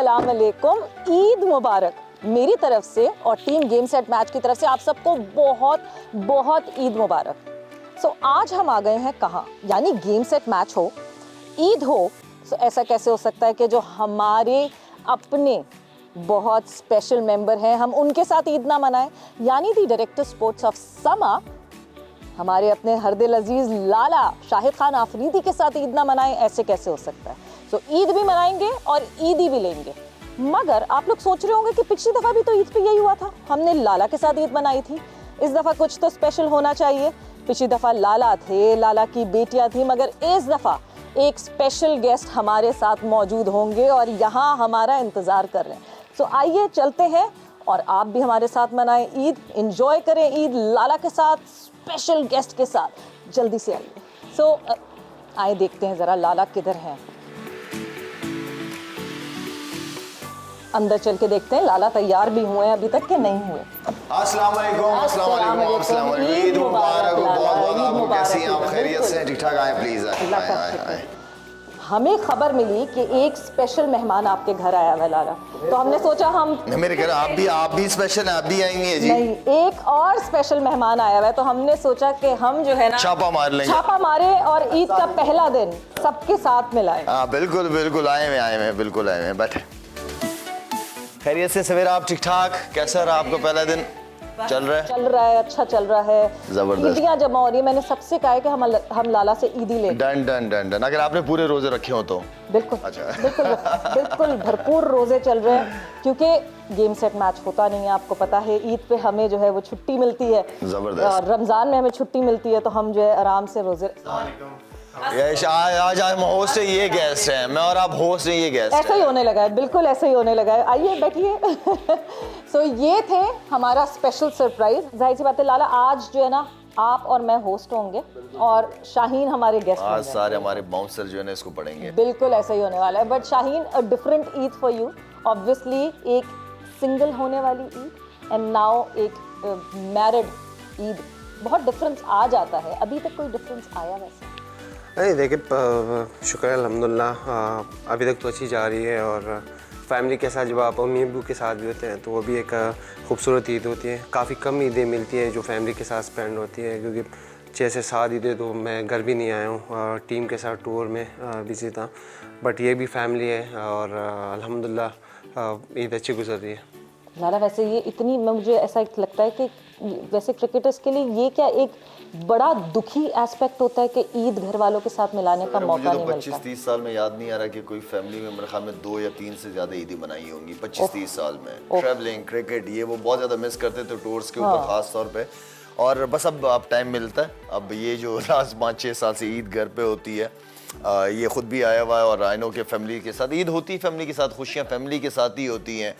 अस्सलाम वालेकुम, ईद मुबारक मेरी तरफ से और टीम गेम सेट मैच की तरफ से आप सबको बहुत बहुत ईद मुबारक। आज हम आ गए हैं कहाँ, यानी गेम सेट मैच हो, ईद हो। ऐसा कैसे हो सकता है कि जो हमारे अपने बहुत स्पेशल मेंबर हैं हम उनके साथ ईद ना मनाएं, यानी दी डायरेक्टर स्पोर्ट्स ऑफ समा हमारे अपने हरदिल अजीज लाला शाहिद खान आफरीदी के साथ ईद ना मनाएं, ऐसे कैसे हो सकता है। ईद भी मनाएंगे और ईदी भी लेंगे। मगर आप लोग सोच रहे होंगे कि पिछली दफ़ा भी तो ईद पे यही हुआ था, हमने लाला के साथ ईद मनाई थी, इस दफ़ा कुछ तो स्पेशल होना चाहिए। पिछली दफ़ा लाला थे, लाला की बेटियां थी, मगर इस दफ़ा एक स्पेशल गेस्ट हमारे साथ मौजूद होंगे और यहाँ हमारा इंतज़ार कर रहे हैं। आइए चलते हैं और आप भी हमारे साथ मनाएं ईद, एंजॉय करें ईद लाला के साथ, स्पेशल गेस्ट के साथ। जल्दी से आइए। आइए देखते हैं ज़रा लाला किधर हैं। अंदर चल के देखते हैं लाला तैयार भी हुए हैं अभी तक कि नहीं हुए। अस्सलाम वालेकुम, अस्सलाम वालेकुम, अस्सलाम वालेकुम। ईद मुबारक हो, बहुत बहुत। कैसी हैं आप? खैरियत से? ठीक ठाक? आए प्लीज, आए। हमें खबर मिली कि एक स्पेशल मेहमान आपके घर आया है लाला, तो हमने सोचा हम मेरे घर आप भी स्पेशल हैं, आप भी आएंगे जी? नहीं, एक और स्पेशल मेहमान आया है, तो हमने सोचा कि हम जो है ना छापा मार लेंगे, छापा मारे और ईद का पहला दिन सबके साथ मिलाएं। हाँ बिल्कुल बिल्कुल, आए हैं बिल्कुल आए हैं। बैठे। खैरियत से? सवेरा आप ठीक ठाक? कैसा रहा आपका पहला दिन? चल रहा है, अच्छा चल रहा है, जबरदस्त। ईदियां जमा हो रही है। मैंने सबसे कहा है कि हम लाला से ईदी ले। Done done done done. अगर आपने पूरे रोजे रखे हो तो बिल्कुल। अच्छा। बिल्कुल भरपूर रोजे चल रहे हैं, क्योंकि गेम सेट मैच होता नहीं है, आपको पता है। ईद पे हमें जो है वो छुट्टी मिलती है, जबरदस्त। और रमजान में हमें छुट्टी मिलती है, तो हम जो है आराम से रोजे। आज हम होस्ट है, ये गेस्ट है, मैं और आप होस्ट है, ये गेस्ट ऐसा ही होने लगा है, बिल्कुल ऐसा ही होने लगा है। आइए बैठिए। ये थे हमारा स्पेशल सरप्राइज। जाहिर सी बात है लाला, आज जो है ना आप और मैं होस्ट होंगे और शाहीन हमारे गेस्ट आज सारे हमारे बाउंसर जो है ना इसको पढ़ेंगे। बिल्कुल ऐसा ही होने वाला है। But Shaheen, a different Eid for you. Obviously एक सिंगल होने वाली ईद एंड नाउ एक मैरिड ईद, बहुत डिफरेंस आ जाता है। अभी तक कोई डिफरेंस आया वैसे? नहीं देखिए, शुक्र है अल्हम्दुलिल्लाह, अभी तक तो अच्छी जा रही है। और फैमिली के साथ जब आप अम्मी अब्बू के साथ भी होते हैं तो वो भी एक खूबसूरत ईद होती है। काफ़ी कम ईदें मिलती हैं जो फैमिली के साथ स्पेंड होती है, क्योंकि 6 से 7 ईदें तो मैं घर भी नहीं आया हूँ, टीम के साथ टूर में बिजी था। बट ये भी फैमिली है और अल्हम्दुलिल्लाह ईद अच्छी गुजर रही है। लाला वैसे ये इतनी, मुझे ऐसा लगता है कि वैसे क्रिकेटर्स के लिए ये क्या एक बड़ा दुखी एस्पेक्ट होता है कि ईद घर वालों के साथ मिलाने का मौका नहीं मिलता। 25-30 साल में याद नहीं आ रहा कि कोई फैमिली में मेरे ख्याल में 2 या 3 से ज्यादा ईदी बनाई होंगी 25-30 साल में। ट्रैवलिंग, क्रिकेट, ये वो बहुत ज्यादा मिस करते थे टूर्स के ऊपर खास तौर पे। और बस अब टाइम मिलता है। अब ये जो लास्ट 5-6 साल से ईद घर पे होती है, ये खुद भी आया हुआ है और आई नो के फैमिली के साथ ईद होती है, फैमिली के साथ खुशियाँ फैमिली के साथ ही होती हैं।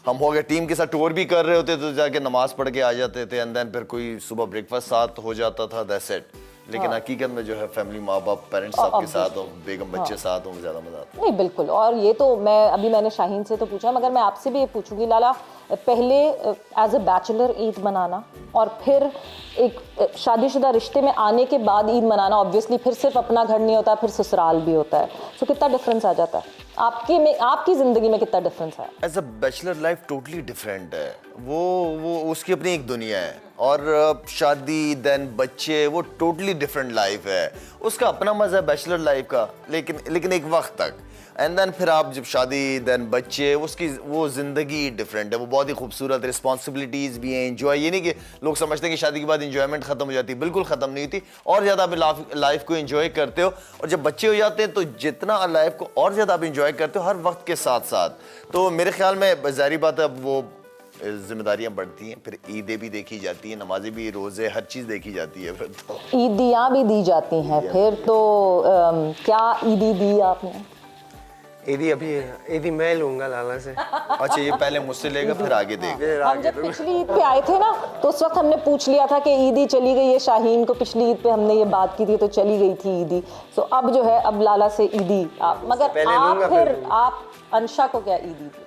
हम हो गए टीम के साथ टूर भी कर रहे होते तो जाके नमाज पढ़ के आ जाते थे, एंड देन फिर कोई सुबह ब्रेकफास्ट साथ हो जाता था, दैट्स इट। लेकिन हकीकत में जो है फैमिली, माँ बाप, पेरेंट्स सबके साथ हो, बेगम बच्चे साथ हो, ज़्यादा मजा आता है। नहीं बिल्कुल। और ये तो मैंने शाहीन से तो पूछा, मगर मैं आपसे भी ये पूछूंगी लाला, पहले एज अ बैचलर ईद मनाना और फिर एक शादीशुदा रिश्ते में आने के बाद ईद मनाना, ऑब्वियसली फिर सिर्फ अपना घर नहीं होता, फिर ससुराल भी होता है। तो कितना डिफरेंस आ जाता है आपकी जिंदगी में, कितना डिफरेंस है? As a bachelor life totally different है। वो उसकी अपनी एक दुनिया है, और शादी देन बच्चे, वो टोटली डिफरेंट लाइफ है। उसका अपना मजा है बैचलर लाइफ का, लेकिन एक वक्त तक। एंड देन फिर आप जब शादी देन बच्चे, उसकी वो ज़िंदगी डिफरेंट है, वो बहुत ही खूबसूरत। रिस्पॉन्सिबिलिटीज़ भी हैं, एंजॉय, ये नहीं कि लोग समझते हैं कि शादी के बाद इंजॉयमेंट ख़त्म हो जाती है, बिल्कुल ख़त्म नहीं होती। और ज़्यादा आप लाइफ को एंजॉय करते हो, और जब बच्चे हो जाते हैं तो जितना लाइफ को और ज़्यादा आप इंजॉय करते हो हर वक्त के साथ साथ। तो मेरे ख्याल में ज़ाहिर बात है, अब वो जिम्मेदारियां बढ़ती हैं, फिर ईदें भी देखी जाती हैं, नमाजें भी, रोज़े, हर चीज़ देखी जाती है। फिर तो ईदियाँ भी दी जाती हैं। फिर तो क्या ईदी दी आपने? ईदी मैं लूँगा लाला से। अच्छा, ये पहले मुझसे लेगा फिर आगे देगा। हम जब पिछली ईद पे आए थे ना, तो उस वक्त हमने पूछ लिया था कि ईदी चली गई है शाहीन को। पिछली ईद पे हमने ये बात की थी तो चली गई थी ईदी। सो अब जो है, अब लाला से ईदी आप, मगर आप फिर आप अंशा को क्या ईदी दी?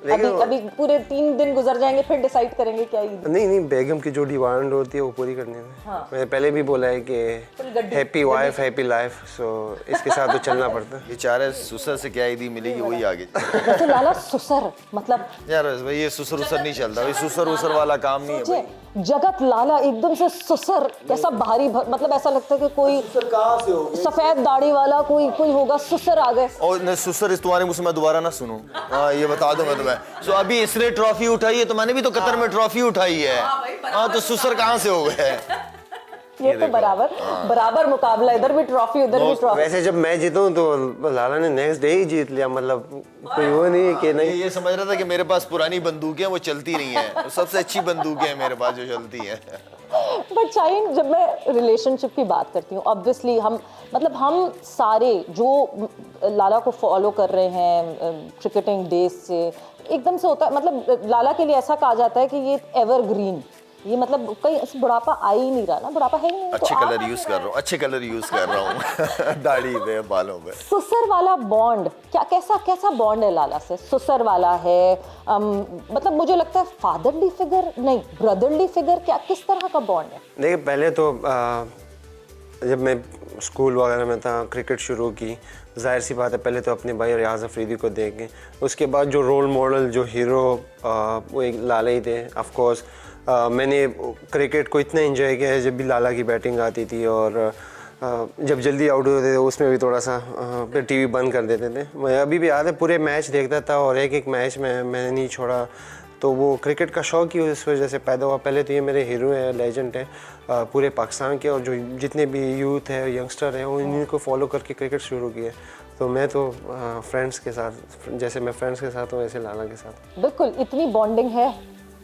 अभी अभी पूरे 3 दिन गुजर जाएंगे फिर डिसाइड करेंगे क्या ईद। नहीं, बेगम की जो डिमांड होती है वो पूरी करनी है। हाँ। मैंने पहले भी बोला है कि हैप्पी वाइफ हैप्पी लाइफ, सो इसके साथ तो चलना पड़ता है। बेचारे ससुर से क्या ईदी मिलेगी वही आगे। वैसे लाला ससुर मतलब यार भाई ये ससुर उसर नहीं चलता, भाई ससुर उसर वाला काम नहीं है भाई। जगत लाला एकदम से ससुर कैसा भारी मतलब ऐसा लगता है कि कोई सफेद दाढ़ी वाला कोई होगा, ससुर आ गए। और न ससुर तुम्हारे मुझसे मैं दोबारा ना सुनूं। हाँ ये बता दूं मैं तुम्हें। सो अभी इसने ट्रॉफी उठाई है तो मैंने भी तो कतर में ट्रॉफी उठाई है। हाँ तो ससुर कहाँ से हो गए? ये तो बराबर मुकाबला, इधर भी ट्रॉफी उधर भी ट्रॉफी। वैसे जब मैं जीतूं तो लाला ने नेक्स्ट डे ही जीत लिया, मतलब कोई वो नहीं है कि नहीं। ये समझ रहा था कि मेरे पास पुरानी बंदूकें वो चलती नहीं है, सबसे अच्छी बंदूकें हैं मेरे पास जो चलती हैं। बट शाहीन, जब मैं रिलेशनशिप की बात करती हूँ, ऑब्वियसली हम सारे जो लाला को फॉलो कर रहे हैं क्रिकेटिंग डेज से एकदम से होता है, मतलब लाला के लिए ऐसा कहा जाता है कि ये एवरग्रीन, ये मतलब कहीं बुढ़ापा आ ही नहीं रहा ना, बुढ़ापा है ही नहीं। अच्छे कलर यूज कर रहा हूँ, अच्छे कलर यूज कर रहा हूँ दाढ़ी पे बालों पे। ससुर वाला बॉन्ड क्या कैसा बॉन्ड है लाला से? ससुर वाला है मतलब मुझे लगता है फादरली फिगर नहीं, ब्रदरली फिगर, क्या किस तरह का बॉन्ड है? देखिए पहले तो जब मैं स्कूल वगैरह में था, क्रिकेट शुरू की, जाहिर सी बात है पहले तो अपने भाई रियाज अफरीदी को देख के, उसके बाद जो रोल मॉडल जो हीरो वो एक लाला ही थे। ऑफ कोर्स मैंने क्रिकेट को इतना एंजॉय किया है जब भी लाला की बैटिंग आती थी, और जब जल्दी आउट होते थे उसमें भी थोड़ा सा फिर टीवी बंद कर देते थे। मैं अभी भी याद है पूरे मैच देखता था और एक मैच में मैंने नहीं छोड़ा। तो वो क्रिकेट का शौक ही उस वजह से पैदा हुआ। पहले तो ये मेरे हीरो हैं, लेजेंड हैं पूरे पाकिस्तान के, और जो जितने भी यूथ है, यंगस्टर हैं, वो इन्हीं को फॉलो करके क्रिकेट शुरू किया। तो मैं तो फ्रेंड्स के साथ, जैसे मैं फ्रेंड्स के साथ हूँ वैसे लाला के साथ। बिल्कुल इतनी बॉन्डिंग है,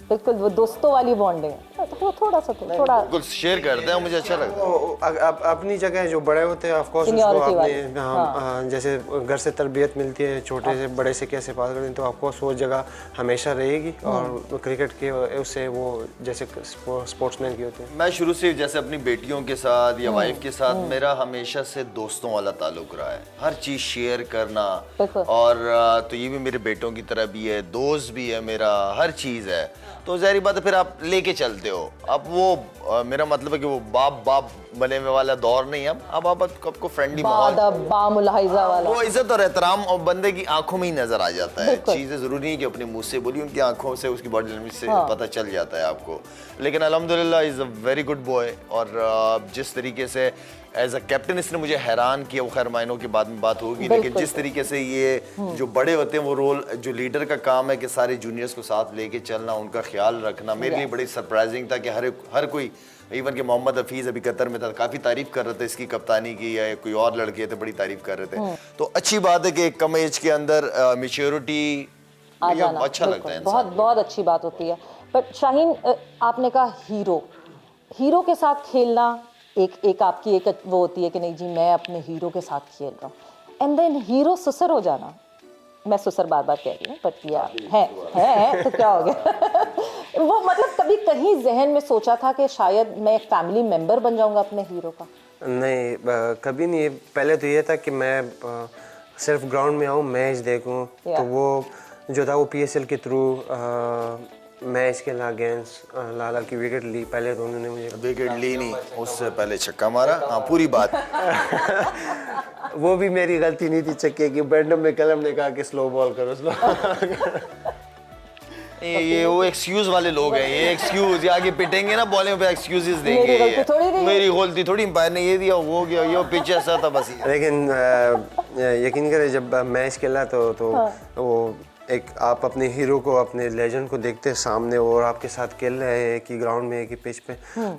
बिल्कुल वो दोस्तों वाली बॉन्डिंग है। तो थोड़ा कुछ शेयर करते हैं, मुझे अच्छा लगता है। अपनी जगह जो बड़े होते हैं ऑफ कोर्स उसको अपने जैसे घर से तरबियत मिलती है, छोटे से बड़े से कैसे बात करते हैं, तो ऑफ कोर्स वो जगह हमेशा रहेगी। और क्रिकेट के उससे वो जैसे स्पोर्ट्समैन की होते हैं। मैं शुरू से जैसे अपनी बेटियों के साथ या वाइफ के साथ मेरा हमेशा से दोस्तों वाला ताल्लुक रहा है, हर चीज शेयर करना। और तो ये भी मेरे बेटों की तरह भी है, दोस्त भी है मेरा, हर चीज है। तो जाहिर बात है फिर आप लेके चलते हो। अब वो मेरा मतलब है कि वो बाप बने हुए वाला दौर नहीं है। अब आपको फ्रेंडली माहौल, बामुलाहिजा वाला वो इज्जत और एहतराम और बंदे की आंखों में ही नजर आ जाता है। चीजें जरूरी नहीं कि अपने मुंह से बोली, उनकी आंखों से, उसकी बॉडी लैंग्वेज से पता चल जाता है आपको। लेकिन अल्हम्दुलिल्लाह is a very good boy. और जिस तरीके से एज अ कैप्टन इसने मुझे हैरान किया, वो खैर मायनों की बाद में बात होगी, लेकिन जिस तरीके से ये जो बड़े होते हैं वो रोल जो लीडर का काम है कि सारे जूनियर्स को साथ लेके चलना, उनका ख्याल रखना, मेरे लिए बड़ी सरप्राइजिंग था कि हर कोई, इवन कि मोहम्मद हफीज अभी कतर में था, काफी तारीफ कर रहे थे इसकी कप्तानी की, या कोई और लड़के थे बड़ी तारीफ कर रहे थे। तो अच्छी बात है कि कम एज के अंदर मैच्योरिटी अच्छा लगता है, बहुत अच्छी बात होती है। बट शाहीन, आपने कहा हीरो के साथ खेलना एक आपकी एक वो होती है कि नहीं जी मैं अपने हीरो के साथ खेल रहा हूँ, एंड देन हीरो ससुर हो जाना। मैं ससुर बार कह रही हूँ बट या है तो क्या हो गया वो मतलब कभी कहीं जहन में सोचा था कि शायद मैं एक फैमिली मेंबर बन जाऊंगा अपने हीरो का? नहीं, कभी नहीं। पहले तो ये था कि मैं सिर्फ ग्राउंड में आऊँ, मैच देखूँ। तो वो जो था वो PSL के थ्रू मैच के अगेंस्ट लाला की विकेट ली। पहले तो उन्होंने मुझे विकेट ली नहीं, उससे पहले छक्का मारा। हाँ पूरी बात वो भी मेरी गलती नहीं थी छक्के की। ब्रैंडम में कलम ने कहा कि स्लो बॉल करो, स्लो ये वो एक्सक्यूज वाले लोग हैं, ये एक्सक्यूज, ये आगे पिटेंगे ना बॉलिंग पे एक्सक्यूजेस देंगे। मेरी गलती थोड़ी, अंपायर ने ये दिया वो गया, ये पिच ऐसा था बस। लेकिन यकीन करें जब मैच खेला तो वो एक आप अपने हीरो को, अपने लेजेंड को देखते हैं सामने और आपके साथ खेल रहे हैं एक ही ग्राउंड में, एक ही पिच पे,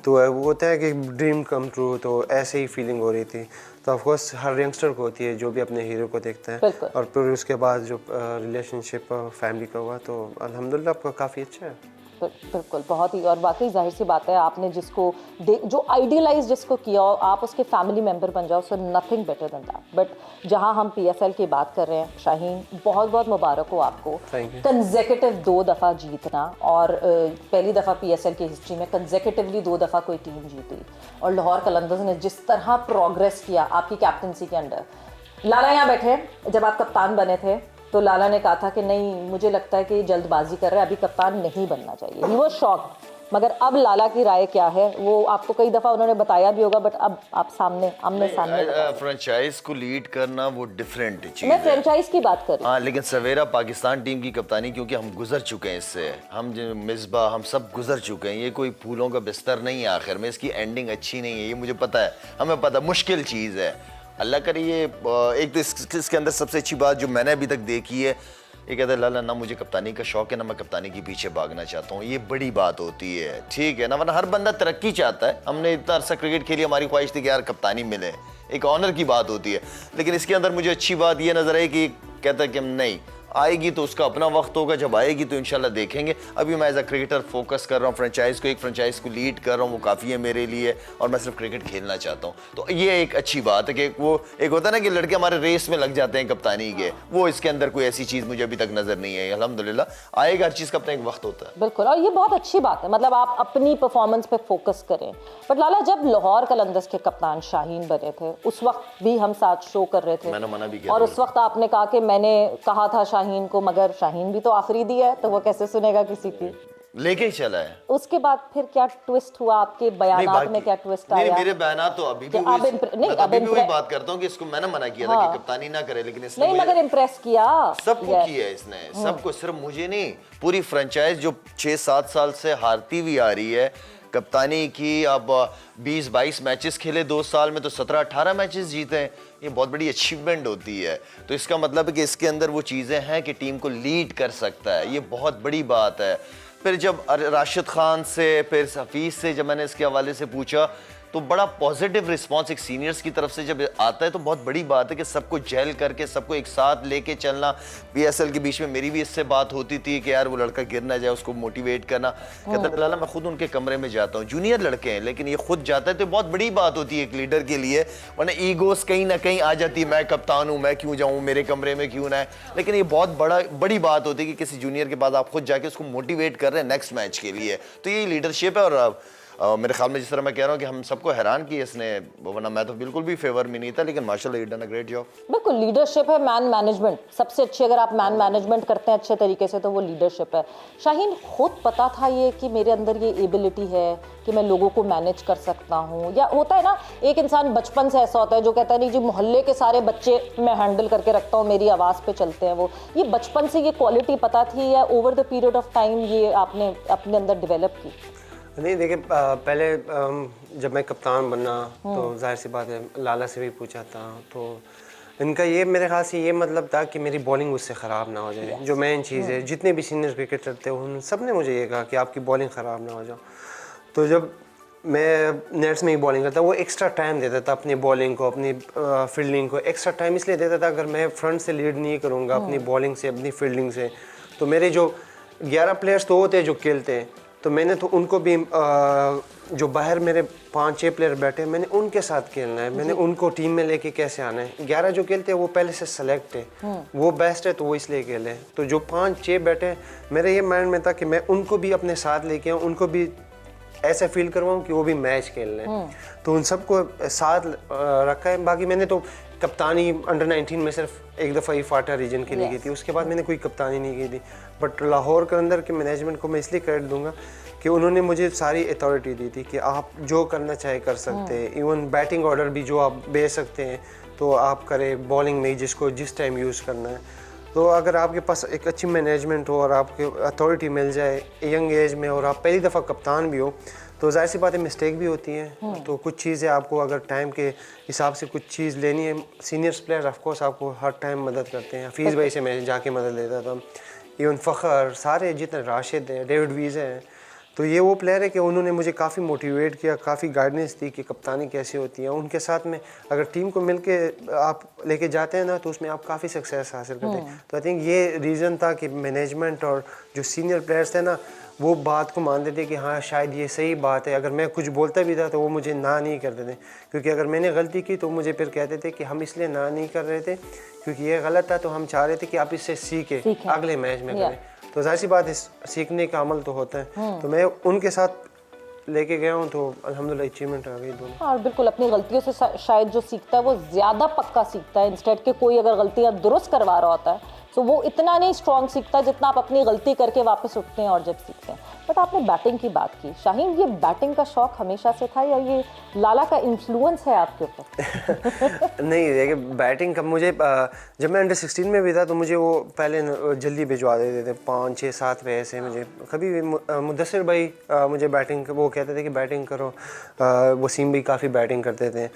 तो वो होता है कि ड्रीम कम ट्रू। तो ऐसे ही फीलिंग हो रही थी। तो ऑफ कोर्स हर यंगस्टर को होती है जो भी अपने हीरो को देखता है। और फिर उसके बाद जो रिलेशनशिप फैमिली का हुआ तो अल्हम्दुलिल्लाह काफ़ी अच्छा है। बिल्कुल, बहुत ही। और वाकई जाहिर सी बात है, आपने जिसको जो आइडियलाइज जिसको किया आप उसके फैमिली मेंबर बन जाओ, so nothing better than that. But जहां हम PSL की बात कर रहे हैं शाहीन, बहुत बहुत मुबारक हो आपको कंसेक्यूटिव 2 दफ़ा जीतना। और पहली दफ़ा PSL की हिस्ट्री में कंसेक्यूटिवली 2 दफ़ा कोई टीम जीती। और लाहौर कलंदर्स ने जिस तरह प्रोग्रेस किया आपकी कैप्टनसी के अंडर। लाला यहाँ बैठे जब आप कप्तान बने थे, तो लाला ने कहा था कि नहीं, मुझे लगता है कि ये जल्दबाजी कर रहा है, अभी कप्तान नहीं बनना चाहिए। He was shocked. मगर अब लाला की राय क्या है वो आपको कई दफ़ा उन्होंने बताया भी होगा, बट अब आप सामने आमने सामने फ्रेंचाइज को लीड करना वो डिफरेंट चीज मैं है। फ्रेंचाइज की बात कर रही हूँ। हाँ, लेकिन सवेरा पाकिस्तान टीम की कप्तानी, क्योंकि हम गुजर चुके हैं इससे, हम जो मिसबा हम सब गुजर चुके हैं, ये कोई फूलों का बिस्तर नहीं है, आखिर में इसकी एंडिंग अच्छी नहीं है, ये मुझे पता है, हमें पता, मुश्किल चीज़ है। अल्लाह करे ये एक तो इसके अंदर सबसे अच्छी बात जो मैंने अभी तक देखी है, ये कहता है लाला ना मुझे कप्तानी का शौक है ना मैं कप्तानी के पीछे भागना चाहता हूँ, ये बड़ी बात होती है, ठीक है ना, वरना हर बंदा तरक्की चाहता है। हमने इतना अरसा क्रिकेट खेली, हमारी ख्वाहिश थी कि यार कप्तानी मिले, एक ऑनर की बात होती है। लेकिन इसके अंदर मुझे अच्छी बात ये नजर आई कि कहता है कि हम नहीं, आएगी तो उसका अपना वक्त होगा, जब आएगी तो इंशाल्लाह देखेंगे। अभी मैं एज अ क्रिकेटर फोकस कर रहा हूँ फ्रेंचाइज को, एक फ्रेंचाइज को लीड कर रहा हूँ, वो काफ़ी है मेरे लिए, और मैं सिर्फ क्रिकेट खेलना चाहता हूँ। तो ये एक अच्छी बात है कि वो एक होता है ना कि लड़के हमारे रेस में लग जाते हैं कप्तानी के, वो इसके अंदर कोई ऐसी चीज़ मुझे अभी तक नजर नहीं है। अल्हम्दुलिल्लाह आएगा, हर चीज़ का अपना एक वक्त होता है। बिल्कुल, और ये बहुत अच्छी बात है, मतलब आप अपनी परफॉर्मेंस पे फोकस करें। बट लाला, जब लाहौर कलंदर्स के कप्तान शाहीन बने थे, उस वक्त भी हम साथ शो कर रहे थे, मैंने मना भी किया और उस वक्त आपने कहा कि मैंने कहा था शाहीन को, मगर शाहीन भी तो आफरीदी है, तो वो कैसे सुनेगा किसी की, लेके ही चला है। उसके बाद फिर क्या ट्विस्ट हुआ आपके बयानात में, क्या ट्विस्ट आया? मेरे बयानात तो अभी भी कि अब नहीं, मैं तो अभी भी वही बात करता हूँ कि इसको मैंने मना किया था कि कप्तानी ना करे, लेकिन इसने नहीं, मगर इम्प्रेस किया सबको किया है इसने, सबको, सिर्फ मुझे नहीं, पूरी फ्रेंचाइज जो 6-7 साल से हारती हुई आ रही है कप्तानी की। अब 20-22 मैचेस खेले 2 साल में, तो 17-18 मैचेस जीते हैं, ये बहुत बड़ी अचीवमेंट होती है। तो इसका मतलब है कि इसके अंदर वो चीज़ें हैं कि टीम को लीड कर सकता है, ये बहुत बड़ी बात है। फिर जब राशिद खान से, फिर हफीज़ से जब मैंने इसके हवाले से पूछा, तो बड़ा पॉजिटिव रिस्पांस एक सीनियर्स की तरफ से जब आता है, तो बहुत बड़ी बात है कि सबको जेल करके सबको एक साथ लेके चलना। पीएसएल के बीच में मेरी भी इससे बात होती थी कि यार वो लड़का गिर ना जाए, उसको मोटिवेट करना। कहता है लाला मैं खुद उनके कमरे में जाता हूँ, जूनियर लड़के हैं लेकिन ये खुद जाता है, तो बहुत बड़ी बात होती है एक लीडर के लिए, वरना ईगोस कहीं ना कहीं आ जाती है, मैं कप्तान हूँ, मैं क्यों जाऊँ, मेरे कमरे में क्यों ना है। लेकिन ये बहुत बड़ी बात होती है कि किसी जूनियर के पास आप खुद जाके उसको मोटिवेट कर रहे हैं नेक्स्ट मैच के लिए, तो ये लीडरशिप है। और मेरे ख्याल में जिस तरह मैं कह रहा हूँ कि हम सबको हैरान किया इसने, वरना मैं तो बिल्कुल भी फेवर में नहीं था, लेकिन माशाल्लाह ही डन अ ग्रेट जॉब। बिल्कुल, लीडरशिप है, मैन मैनेजमेंट सबसे अच्छी, अगर आप मैन मैनेजमेंट करते हैं अच्छे तरीके से तो वो लीडरशिप है। शाहीन खुद पता था ये कि मेरे अंदर ये एबिलिटी है कि मैं लोगों को मैनेज कर सकता हूँ, या होता है ना एक इंसान बचपन से ऐसा होता है जो कहता है नहीं जी मोहल्ले के सारे बच्चे मैं हैंडल करके रखता हूँ, मेरी आवाज़ पे चलते हैं, वो ये बचपन से ये क्वालिटी पता थी या over the period of time ये आपने अपने अंदर डेवलप की? नहीं देखिए, पहले जब मैं कप्तान बनना तो जाहिर सी बात है लाला से भी पूछा था, तो इनका ये मेरे ख्याल से ये मतलब था कि मेरी बॉलिंग उससे ख़राब ना हो जाए। जो मेन चीज़ है, जितने भी सीनियर क्रिकेटर थे उन सब ने मुझे ये कहा कि आपकी बॉलिंग ख़राब ना हो जाए। तो जब मैं नेट्स में ही बॉलिंग करता, वो एक्स्ट्रा टाइम देता था अपनी बॉलिंग को, अपनी फील्डिंग को एक्स्ट्रा टाइम इसलिए देता था, अगर मैं फ्रंट से लीड नहीं करूँगा अपनी बॉलिंग से, अपनी फील्डिंग से, तो मेरे जो 11 प्लेयर्स तो होते हैं जो खेलते हैं, तो मैंने तो उनको भी जो बाहर मेरे 5-6 प्लेयर बैठे, मैंने उनके साथ खेलना है, मैंने उनको टीम में लेके कैसे आना है। 11 जो खेलते हैं वो पहले से सेलेक्ट है, वो बेस्ट है तो वो इसलिए खेले। तो जो 5-6 बैठे, मेरे ये माइंड में था कि मैं उनको भी अपने साथ लेके आऊँ, उनको भी ऐसा फील करवाऊँ कि वो भी मैच खेल रहे हैं। तो उन सबको साथ रखा है। बाकी मैंने तो कप्तानी अंडर 19 में सिर्फ एक दफ़ा ही फाटा रीजन के लिए की थी, उसके बाद मैंने कोई कप्तानी नहीं की थी। बट लाहौर के अंदर के मैनेजमेंट को मैं इसलिए क्रेडिट दूंगा कि उन्होंने मुझे सारी अथॉरिटी दी थी कि आप जो करना चाहे कर सकते हैं, इवन बैटिंग ऑर्डर भी जो आप दे सकते हैं तो आप करें, बॉलिंग में जिसको जिस टाइम यूज़ करना है। तो अगर आपके पास एक अच्छी मैनेजमेंट हो और आपके अथॉरिटी मिल जाए यंग एज में, और आप पहली दफ़ा कप्तान भी हो, तो जाहिर सी बात है मिस्टेक भी होती है। तो कुछ चीज़ें आपको अगर टाइम के हिसाब से कुछ चीज़ लेनी है, सीनियर्स प्लेयर ऑफ कोर्स आपको हर टाइम मदद करते हैं। हफीज़ भाई से मैं जाके मदद लेता था, इवन फ़खर, सारे जितने राशिद हैं, डेविड वीज़ हैं, तो ये वो प्लेयर है कि उन्होंने मुझे काफ़ी मोटिवेट किया, काफ़ी गाइडेंस दी कि कप्तानी कैसी होती है। उनके साथ में अगर टीम को मिलके आप लेके जाते हैं ना, तो उसमें आप काफ़ी सक्सेस हासिल करते हैं। तो आई थिंक ये रीज़न था कि मैनेजमेंट और जो सीनियर प्लेयर्स थे ना, वो बात को मानते थे कि हाँ शायद ये सही बात है। अगर मैं कुछ बोलता भी था तो वो मुझे ना नहीं करते थे, क्योंकि अगर मैंने गलती की तो मुझे फिर कहते थे कि हम इसलिए ना नहीं कर रहे थे क्योंकि ये गलत था, तो हम चाह रहे थे कि आप इससे सीखें अगले मैच में करें। तो जाहिर सी बात है सीखने का अमल तो होता है। तो मैं उनके साथ लेके गया हूँ, तो अल्हम्दुलिल्लाह अचीवमेंट आ गई दोनों। और बिल्कुल अपनी गलतियों से शायद जो सीखता है वो ज़्यादा पक्का सीखता है, इंस्टेड के कोई अगर गलतियाँ दुरुस्त करवा रहा होता है सो वो इतना नहीं स्ट्रॉन्ग सीखता जितना आप अपनी गलती करके वापस उठते हैं और जब सीखते हैं। बट आपने बैटिंग की बात की, शाहीन ये बैटिंग का शौक हमेशा से था या ये लाला का इन्फ्लुएंस है आपके ऊपर? नहीं, देखिए बैटिंग का मुझे जब मैं अंडर 16 में भी था तो मुझे वो पहले जल्दी भिजवा देते थे, 5, 6, 7 पे ऐसे। मुझे कभी भी मुदस्सिर भाई मुझे बैटिंग वो कहते थे कि बैटिंग करो, वसीम भी काफ़ी बैटिंग करते थे।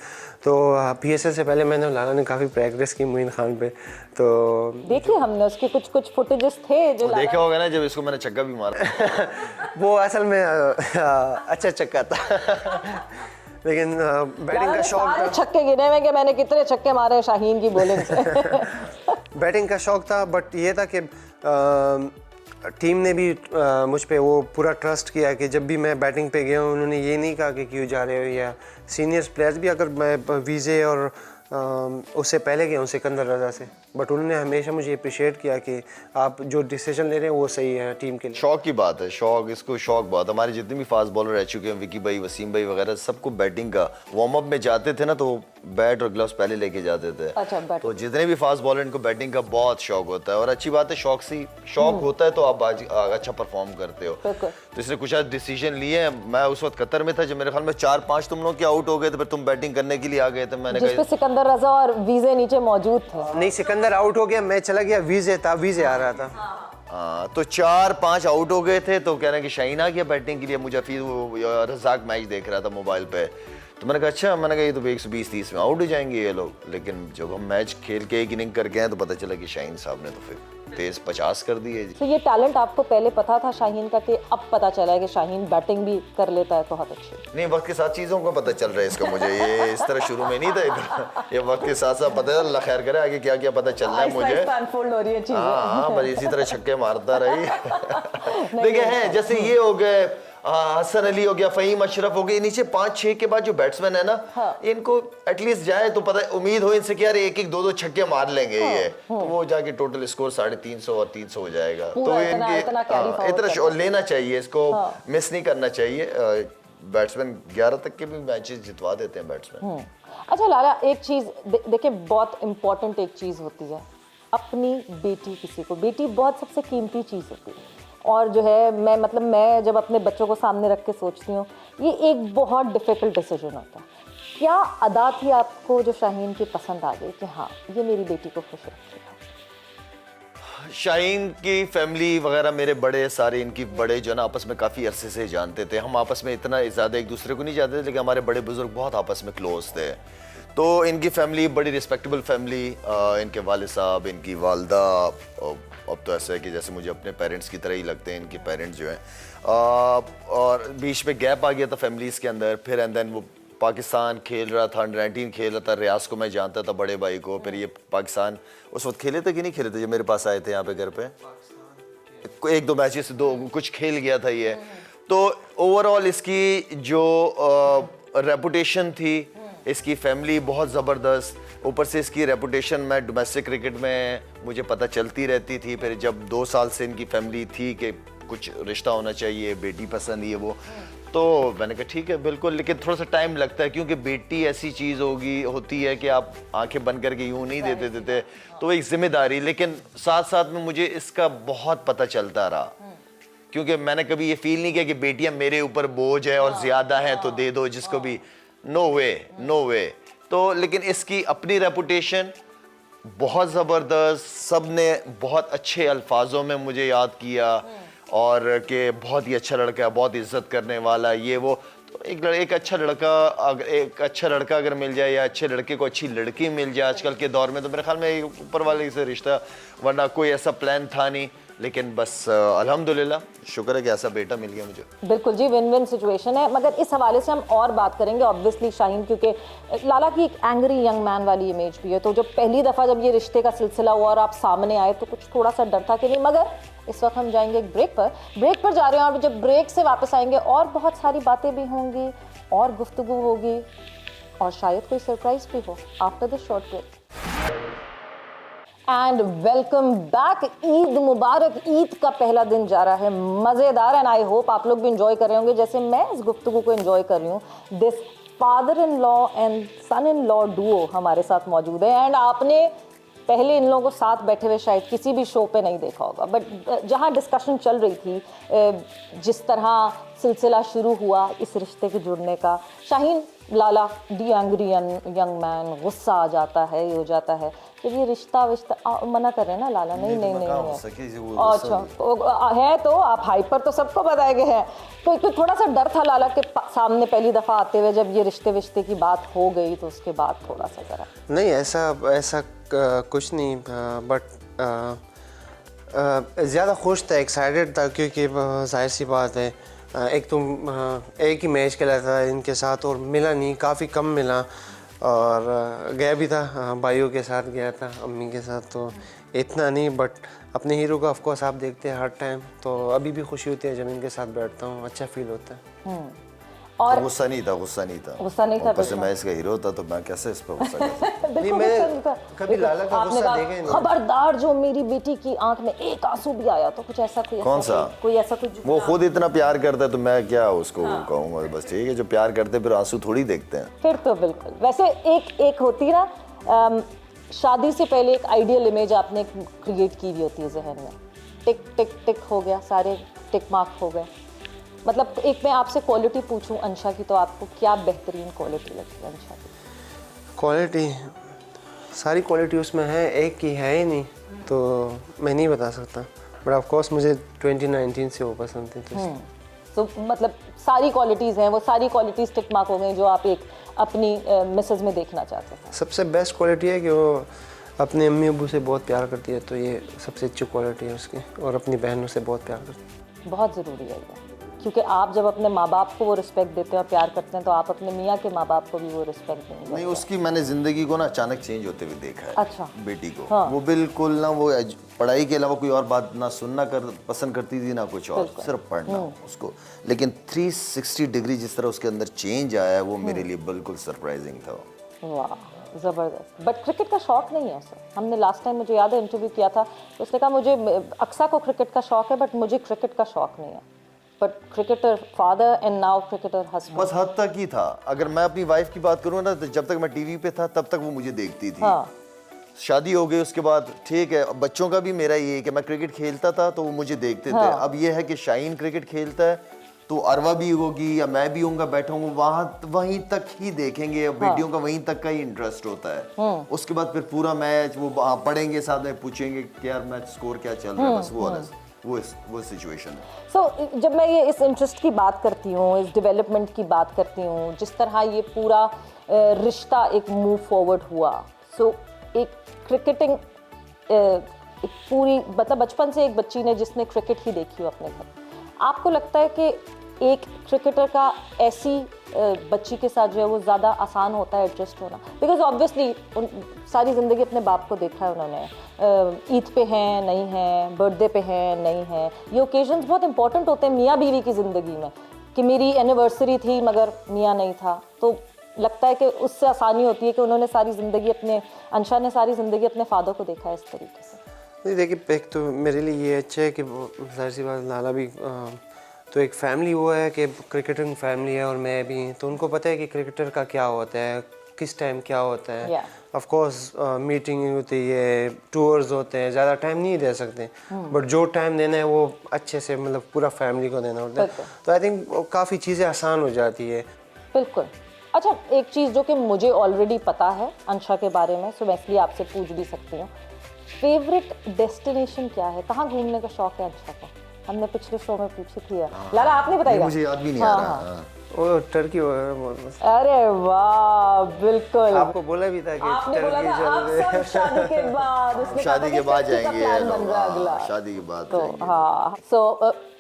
तो PSL से पहले मैंने लाला ने काफ़ी प्रैक्टिस की मोइन खान पे, तो देखिए हमने उसके कुछ फुटेजेस थे जो देखा होगा ना जब इसको मैंने छक्का भी मारा। वो असल में अच्छा चक्का था। लेकिन बैटिंग का शौक था, छक्के गिने हुए कि मैंने कितने छक्के मारे शाहीन की बॉलिंग से। बैटिंग का शौक था, बट ये था कि टीम ने भी मुझ पे वो पूरा ट्रस्ट किया कि जब भी मैं बैटिंग पे गया हूँ उन्होंने ये नहीं कहा कि क्यों जा रहे हो, या सीनियर्स प्लेयर्स भी अगर मैं वीज़े और उससे पहले गया हूँ सिकंदर रजा से, बट उन्होंने हमेशा मुझे अप्रिशिएट किया कि आप जो डिसीजन ले रहे हैं वो सही है टीम के लिए। शौक की बात है, शौक, इसको शौक बहुत। हमारे जितने भी फास्ट बॉलर रह चुके हैं, विकी भाई, वसीम भाई वगैरह, सबको बैटिंग का वार्म अप में जाते थे ना तो बैट और ग्लव्स पहले लेके जाते थे। अच्छा, तो जितने भी फास्ट बॉलर इनको बैटिंग का बहुत शौक होता है, और अच्छी बात है, शौक होता है तो आप अच्छा परफॉर्म करते हो। तो इसलिए कुछ आज डिसीजन लिए हैं। मैं उस वक्त कतर में था जब मेरे ख्याल में 4-5 तुम लोग के आउट हो गए थे, फिर तुम बैटिंग करने के लिए आ गए थे। मैंने कहा सिकंदर रजा और वीजे नीचे मौजूद थे। नहीं, सिकंदर आउट हो गया, मैं चला गया, वीजे था, वीजे आ रहा था। हाँ, तो 4-5 आउट हो गए थे, तो कह रहे हैं कि शाहीन आ गया बैटिंग के लिए। मुझे फिर रज़ाक मैच देख रहा था मोबाइल पे, तो मैंने कहा अच्छा, मैंने कहा ये तो 120-130 में आउट हो जाएंगे ये लोग। लेकिन जब हम मैच खेल के एक इनिंग करके हैं तो पता चला कि शाहीन साहब ने तो फिर तेज 50 कर दिए। तो ये टैलेंट आपको पहले पता था शाहीन का, कि अब पता चला है कि शाहीन बैटिंग भी कर लेता है? बहुत अच्छी। नहीं, वक्त के साथ चीज़ों को पता चल रहा है इसका मुझे, ये इस तरह शुरू में नहीं था। ये वक्त के साथ साथ पता है, अल्लाह खैर करे आगे क्या क्या पता चल रहा है मुझे। अनफोल्ड हो रही है चीजें। हाँ, बस इसी तरह छक्के मारता रही। देखिए हैं जैसे ये हो गए, हसन अली हो गया, फहीम अशरफ हो गए, नीचे 5-6 के बाद जो बैट्समैन है ना, इनको एटलीस्ट जाए तो पता उम्मीद हो इनसे कि यार 1-1, 2-2 छक्के मार लेंगे ये, तो वो जाके टोटल स्कोर 350 और 300 हो जाएगा। तो इनके इतना लेना चाहिए, इसको मिस नहीं करना चाहिए। बैट्समैन 11 तक के भी मैचेस जितवा देते हैं बैट्समैन। अच्छा लाला, एक चीज देखिए, बहुत इंपॉर्टेंट एक चीज होती है, अपनी बेटी, किसी को बेटी बहुत सबसे कीमती चीज होती है। और जो है मैं जब अपने बच्चों को सामने रख के सोचती हूँ, ये एक बहुत डिफिकल्ट डिसीजन होता है। क्या अदा थी आपको जो शाहीन की पसंद आ गई कि हाँ ये मेरी बेटी को खुश रखेगा? शाहीन की फैमिली वगैरह, मेरे बड़े सारे इनकी बड़े जो ना आपस में काफ़ी अरसे से जानते थे। हम आपस में इतना ज़्यादा एक दूसरे को नहीं जानते थे, लेकिन हमारे बड़े बुजुर्ग बहुत आपस में क्लोज थे। तो इनकी फैमिली बड़ी रिस्पेक्टेबल फैमिली, इनके वालिद साहब, इनकी वालदा, अब तो ऐसा है कि जैसे मुझे अपने पेरेंट्स की तरह ही लगते हैं इनके पेरेंट्स जो हैं। और बीच में गैप आ गया था फैमिलीज़ के अंदर। फिर एंड देन वो पाकिस्तान खेल रहा था, अंडर 19 खेल रहा था। रियाज को मैं जानता था, बड़े भाई को। फिर ये पाकिस्तान उस वक्त खेले थे कि नहीं खेले थे जब मेरे पास आए थे यहाँ पे घर पे? 1-2 मैचेस, 2 कुछ खेल गया था ये। तो ओवरऑल इसकी जो रेपुटेशन थी, इसकी फैमिली बहुत ज़बरदस्त, ऊपर से इसकी रेपुटेशन मैं डोमेस्टिक क्रिकेट में मुझे पता चलती रहती थी। फिर जब 2 साल से इनकी फैमिली थी कि कुछ रिश्ता होना चाहिए, बेटी पसंद ये वो, तो मैंने कहा ठीक है बिल्कुल, लेकिन थोड़ा सा टाइम लगता है क्योंकि बेटी ऐसी चीज़ होती है कि आप आंखें बंद करके यूँ नहीं देते देते, तो एक जिम्मेदारी। लेकिन साथ साथ में मुझे इसका बहुत पता चलता रहा, क्योंकि मैंने कभी ये फील नहीं किया कि बेटियां मेरे ऊपर बोझ है और ज़्यादा है तो दे दो जिसको भी, नो वे। तो लेकिन इसकी अपनी रेपुटेशन बहुत ज़बरदस्त, सब ने बहुत अच्छे अल्फाजों में मुझे याद किया, और कि बहुत ही अच्छा लड़का है, बहुत इज्जत करने वाला, ये वो। तो एक अच्छा लड़का अगर मिल जाए, या अच्छे लड़के को अच्छी लड़की मिल जाए आजकल के दौर में, तो मेरे ख्याल में ऊपर वाले से रिश्ता, वरना कोई ऐसा प्लान था नहीं। लेकिन बस अल्हम्दुलिल्लाह, शुक्र है कि ऐसा बेटा मिल गया मुझे। बिल्कुल जी, विन विन सिचुएशन है। मगर इस हवाले से हम और बात करेंगे ऑब्वियसली शाहीन, क्योंकि लाला की एक एंग्री यंग मैन वाली इमेज भी है। तो जब पहली दफ़ा जब ये रिश्ते का सिलसिला हुआ और आप सामने आए तो कुछ थोड़ा सा डर था कि नहीं। मगर इस वक्त हम जाएंगे एक ब्रेक पर जा रहे हैं, और जब ब्रेक से वापस आएंगे और बहुत सारी बातें भी होंगी और गुफ्तगू होगी, और शायद कोई सरप्राइज भी हो after the short break. And welcome back. Eid Mubarak. Eid का पहला दिन जा रहा है मज़ेदार, एंड आई होप आप लोग भी इंजॉय कर रहे होंगे जैसे मैं इस गुफ्तगू को इंजॉय कर रही हूँ। This father in law and son in law duo हमारे साथ मौजूद है, एंड आपने पहले इन लोगों को साथ बैठे हुए शायद किसी भी शो पे नहीं देखा होगा, बट जहाँ डिस्कशन चल रही थी, जिस तरह सिलसिला शुरू हुआ इस रिश्ते के जुड़ने का, शाहीन लाला दी एंग्री यंग मैन, गुस्सा आ जाता है, ये हो जाता है जब ये रिश्ता मना कर रहे हैं ना लाला, नहीं नहीं नहीं, नहीं। अच्छा है तो आप हाइपर तो सबको बताए गए हैं, तो थोड़ा सा डर था लाला के सामने पहली दफ़ा आते हुए, जब ये रिश्ते की बात हो गई तो उसके बाद थोड़ा सा ज़रा नहीं, ऐसा कुछ नहीं, बट ज़्यादा खुश था, एक्साइटेड था, क्योंकि जाहिर सी बात है, एक तो एक ही मैच खेला था इनके साथ और मिला नहीं, काफ़ी कम मिला, और गया भी था भाइयों के साथ गया था, अम्मी के साथ, तो इतना नहीं, बट अपने हीरो का ऑफकोर्स आप देखते हैं हर टाइम, तो अभी भी खुशी होती है जब इनके साथ बैठता हूँ, अच्छा फील होता है। और गुस्सा नहीं था ऊपर से मैं इसका हीरो था, तो मैं कैसे इस पर गुस्सा कर सकता? नहीं, मैं कभी लाला का गुस्सा देखा ही नहीं। खबरदार, जो मेरी बेटी की आंख में एक आंसू भी आया तो कुछ ऐसा कौन सा कोई ऐसा कुछ, वो खुद इतना प्यार करता है तो मैं क्या उसको कहूँगा, बस ठीक है, जो प्यार करते फिर आंसू थोड़ी देखते हैं। फिर तो बिल्कुल। वैसे एक होती ना, शादी से पहले एक आइडियल इमेज आपने क्रिएट की हुई होती है जहन में, टिक टिक टिक हो गया, सारे टिक मार्क हो गए, मतलब एक मैं आपसे क्वालिटी पूछूं अंशा की, तो आपको क्या बेहतरीन क्वालिटी लगती है अंशा की? क्वालिटी, सारी क्वालिटी उसमें है, एक की है ही नहीं, तो मैं नहीं बता सकता, बट ऑफ कोर्स मुझे 2019 से वो पसंद थी। तो मतलब सारी क्वालिटीज़ हैं, वो सारी क्वालिटीज़ टिक मार्क हो गई जो आप एक अपनी मिसेज में देखना चाहते हैं। सबसे बेस्ट क्वालिटी है कि वो अपने अम्मी अब्बू से बहुत प्यार करती है, तो ये सबसे अच्छी क्वालिटी है उसकी, और अपनी बहनों से बहुत प्यार करती है। बहुत ज़रूरी है ये, क्योंकि आप जब अपने माँ बाप को वो रिस्पेक्ट देते हैं और प्यार करते हैं, तो आप अपने मियाँ के माँ बाप को भी वो रिस्पेक्ट देंगे। नहीं, उसकी मैंने जिंदगी को ना अचानक चेंज होते हुए देखा है। अच्छा। बेटी को हाँ। वो बिल्कुल ना, वो पढ़ाई के अलावा कोई और बात ना सुनना पसंद करती थी, ना कुछ और, सिर्फ पढ़ना उसको। लेकिन 360 डिग्री जिस तरह उसके अंदर चेंज आया है, वो मेरे लिए बिल्कुल सरप्राइजिंग था। वाह, ज़बरदस्त। बट क्रिकेट का शौक नहीं है सर, हमने लास्ट टाइम मुझे याद है इंटरव्यू किया था, उसने कहा मुझे अक्सा को क्रिकेट का शौक है, बट मुझे क्रिकेट का शौक नहीं है, but cricketer father and now cricketer husband. बस हद तक ही था। अगर मैं अपनी वाइफ की बात करूँ ना, तो जब तक मैं टीवी पे था तब तक वो मुझे देखती थी। हाँ। शादी हो गई उसके बाद ठीक है, बच्चों का भी मेरा ये है कि मैं क्रिकेट खेलता था तो वो मुझे देखते थे। अब ये है कि शाहीन क्रिकेट खेलता है तो अरवा भी होगी या मैं भी होऊंगा, बैठूंगा वहीं तक ही देखेंगे, बेटियों का वहीं तक का ही इंटरेस्ट होता है। उसके बाद फिर पूरा मैच वो पढ़ेंगे, साथ में पूछेंगे कि यार मैच स्कोर क्या चल रहा है, बस वो सिचुएशन है। सो जब मैं ये इस इंटरेस्ट की बात करती हूँ, इस डेवलपमेंट की बात करती हूँ, जिस तरह ये पूरा रिश्ता एक मूव फॉरवर्ड हुआ, सो एक क्रिकेटिंग एक पूरी, मतलब बचपन से एक बच्ची ने जिसने क्रिकेट ही देखी हो अपने घर, आपको लगता है कि एक क्रिकेटर का ऐसी बच्ची के साथ जो है वो ज़्यादा आसान होता है एडजस्ट होना? बिकॉज ऑब्वियसली सारी ज़िंदगी अपने बाप को देखा है उन्होंने, ईद पे हैं नहीं हैं, बर्थडे पे हैं नहीं हैं, ये ओकेजन्स बहुत इंपॉर्टेंट होते हैं मियाँ बीवी की ज़िंदगी में, कि मेरी एनिवर्सरी थी मगर मियाँ नहीं था, तो लगता है कि उससे आसानी होती है कि उन्होंने सारी ज़िंदगी अंशा ने सारी ज़िंदगी अपने फादर को देखा है इस तरीके से। नहीं देखिए, एक तो मेरे लिए ये अच्छा है कि जाहिर सी बात लाला भी तो एक फैमिली वो है कि क्रिकेटिंग फैमिली है और मैं भी, तो उनको पता है कि क्रिकेटर का क्या होता है, किस टाइम क्या होता है। ऑफ कोर्स मीटिंग होती है, टूर्स होते हैं, ज़्यादा टाइम नहीं दे सकते, बट जो टाइम देना है वो अच्छे से मतलब पूरा फैमिली को देना होता है, तो आई थिंक काफ़ी चीज़ें आसान हो जाती है। बिल्कुल। अच्छा, एक चीज़ जो कि मुझे ऑलरेडी पता है अंशा के बारे में, सो मैं इसलिए आपसे पूछ भी सकती हूँ, फेवरेट डेस्टिनेशन क्या है, कहाँ घूमने का शौक है अंशा का? हमने पिछले शो में पूछी थी लाला, आपने बताया? मुझे याद भी नहीं आ रहा। वो टर्की अरे वाह, बिल्कुल आपको बोला भी था कि आपने बोला था आप सब शादी के बाद, उसने शादी के बाद जाएंगे, अगला शादी के बाद तो हाँ। सो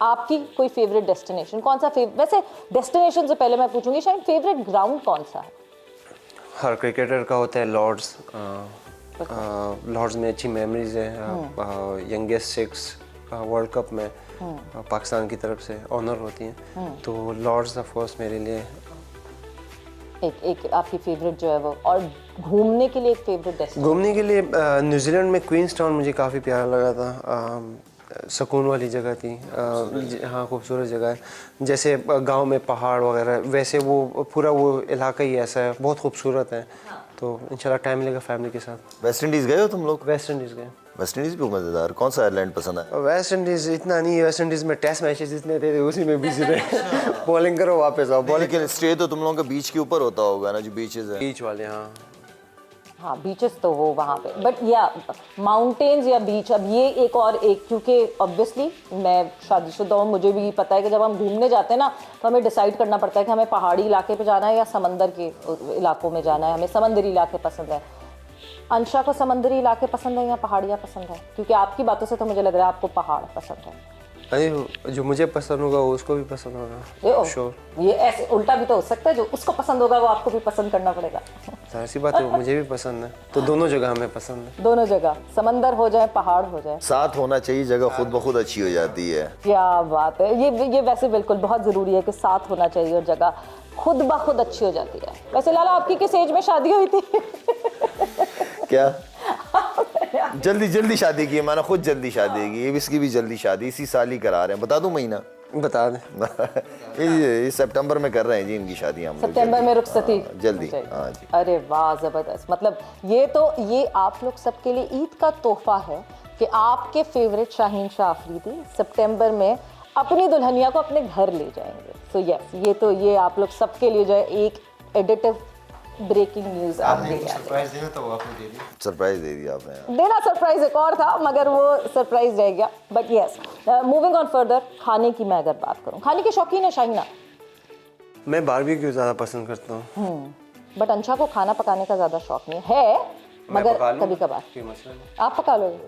आपकी कोई फेवरेट डेस्टिनेशन कौन सा? वैसे डेस्टिनेशन से पहले मैं पूछूंगी शायद फेवरेट ग्राउंड कौन सा है? हर क्रिकेटर का होता है लॉर्ड्स। लॉर्ड्स में अच्छी मेमोरीज है, यंगेस्ट 6 वर्ल्ड कप में पाकिस्तान की तरफ से ऑनर होती हैं, तो लॉर्ड्स ऑफ कोर्स मेरे लिए एक आपकी फेवरेट जो है वो, और घूमने के लिए एक फेवरेट डेस्टिनेशन? घूमने के लिए न्यूजीलैंड में क्वींस टाउन मुझे काफ़ी प्यारा लगा था, सुकून वाली जगह थी। हाँ, खूबसूरत जगह है, जैसे गांव में पहाड़ वगैरह, वैसे वो पूरा वो इलाका ही ऐसा है, बहुत खूबसूरत है। तो इंशाल्लाह टाइम मिलेगा फैमिली के साथ। वेस्ट इंडीज़ गए हो तुम लोग? वेस्ट इंडीज़ गए। वेस्ट इंडीज़ भी मज़ेदार। कौन सा आयरलैंड पसंद है? वेस्ट इंडीज़ इतना नहीं, वेस्ट इंडीज़ में टेस्ट मैचेस इतने थे उसी में बिजी रहे। बॉलिंग करो वापस आओ बॉलिंग। लेकिन स्टे तो तुम लोगों का बीच के ऊपर होता होगा ना, जो बीचेस है। बीच वाले हाँ हाँ बीचेस तो हो वहाँ पे, बट या माउंटेन्स या बीच, अब ये एक और एक, क्योंकि ऑब्वियसली मैं शादीशुदा हूँ, मुझे भी पता है कि जब हम घूमने जाते हैं ना तो हमें डिसाइड करना पड़ता है कि हमें पहाड़ी इलाके पे जाना है या समंदर के इलाकों में जाना है। हमें समंदरी इलाके पसंद है। अंशा को समंदरी इलाके पसंद है या पहाड़ियाँ पसंद है? क्योंकि आपकी बातों से तो मुझे लग रहा है आपको पहाड़ पसंद है। अरे जो मुझे पसंद होगा वो उसको भी पसंद होगा। श्योर। ये ऐसे उल्टा भी तो हो सकता है, जो उसको पसंद होगा वो आपको भी पसंद करना पड़ेगा। जाहिर सी बात है, मुझे भी पसंद है, तो दोनों जगह हमें पसंद है। दोनों जगह, समंदर हो जाए पहाड़ हो जाए, साथ होना चाहिए, जगह खुद ब खुद अच्छी हो जाती है। क्या बात है, ये वैसे बिल्कुल बहुत ज़रूरी है कि साथ होना चाहिए और जगह खुद ब खुद अच्छी हो जाती है। वैसे लाला आपकी किस एज में शादी हुई थी? क्या? जल्दी शादी की है, मैंने खुद जल्दी शादी की, इसकी भी जल्दी शादी इसी साल ही करा रहे हैं। बता दूं महीना? बता दें। ये सितंबर में कर रहे हैं जी इनकी शादी हम लोग। सितंबर में रुखसती जल्दी। हाँ जी। अरे वाह जबरदस्त। मतलब ये आप लोग सबके लिए ईद का तोहफा है कि आपके फेवरेट शाहीन शाह अफरीदी सितंबर में अपनी दुल्हनिया को अपने घर ले जाएंगे। सो यस, ये आप लोग सबके लिए जो है एक एडिटिव ब्रेकिंग न्यूज़ आप दे रहे हैं। सरप्राइज देना तो आपने दे दिया। सरप्राइज दे दिया आपने। देना सरप्राइज एक और था मगर वो सरप्राइज रह गया। But yes, moving on further, खाने की मैं अगर बात करूँ, खाने की शौकीन है शाहीना? मैं बारबेक्यू ज़्यादा पसंद करता हूँ। बट अंशा को खाना पकाने का ज़्यादा शौक नहीं है, मगर कभी कभार आप पका लोगे।